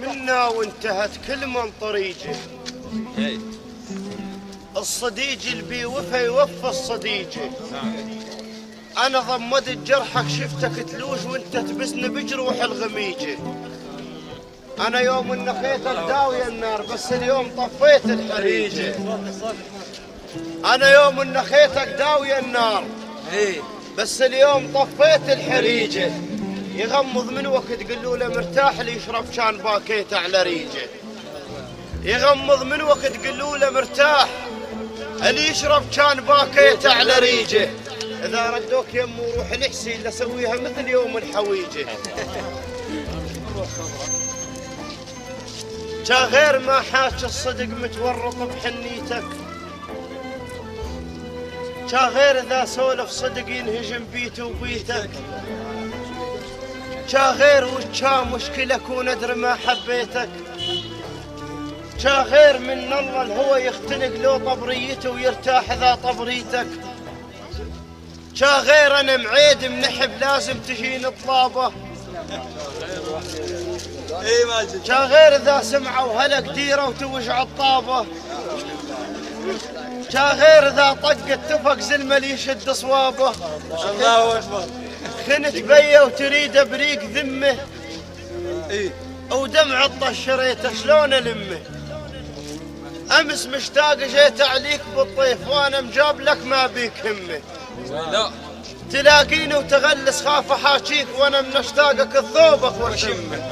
منا وانتهت كل من طريقه. الصديق اللي بيوفى يوفى الصديقه. انا ضمدت جرحك شفتك تلوج وانت تبسني بجروح الغميجه. انا يوم نخيتك داوية النار بس اليوم طفيت الحريجه. انا يوم نخيتك داوية النار بس اليوم طفيت الحريجه. يغمض من وقت تقولوا له مرتاح اللي يشرب كان باكيت على ريجه. يغمض من وقت تقولوا له مرتاح اللي يشرب كان باكيت على ريجه. اذا ردوك يمو روح الحسين لسويها مثل يوم الحويجه. جا غير ما حاج الصدق متورط بحنيتك. جا غير اذا سولف صدق ينهجم بيت وبيتك. جا غير وجا مشكلك وندر ما حبيتك. جا غير من الله الهوى يختنق لو طبريته ويرتاح اذا طبريتك. جا غير انا معيد منحب لازم تجيني طلابه. جا غير اذا سمعوا هلا قديره وتوجع الطابه. جا غير اذا طقت تفق زلمه اللي يشد صوابه. الله اكبر. خنت بيه وتريد بريق ذمه ودمع الطشريته شلون المه. امس مشتاق جيت عليك بالطيف وانا مجاب لك ما بيك همه. لا تلاقيني وتغلس خاف احاكيك وانا من اشتاقك الثوبك واشمه.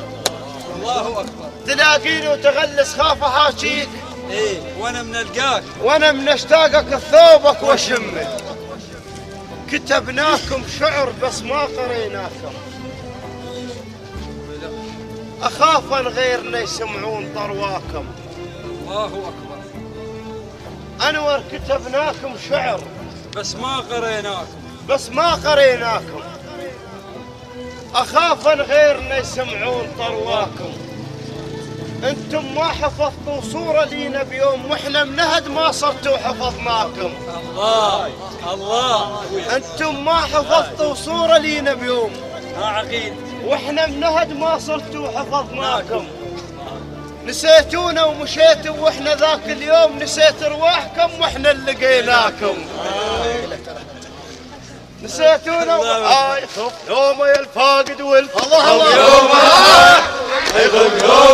الله اكبر. تلاقيني وتغلس خاف احاكيك وانا من القاك وانا من اشتاقك الثوبك واشمه. كتبناكم شعر بس ما قريناكم. اخاف ان غيرنا يسمعون طرواكم. الله اكبر. انور كتبناكم شعر بس ما قريناكم. بس ما قريناكم. اخاف ان غيرنا يسمعون طرواكم. انتم ما حفظتوا صورة لينا بيوم واحنا منهد ما صرتوا حفظناكم. الله الله. انتم ما حفظتوا صورة لينا بيوم عقيد واحنا منهد ما صرتوا حفظناكم. نسيتونا ومشيتوا واحنا ذاك اليوم نسيت ارواحكم واحنا اللي لقيناكم. نسيتونا خف يوم الفاقد والفاقد. الله الله يوم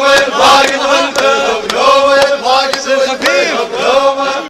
الفاقد والفاقد يوم الفاقد والفاقد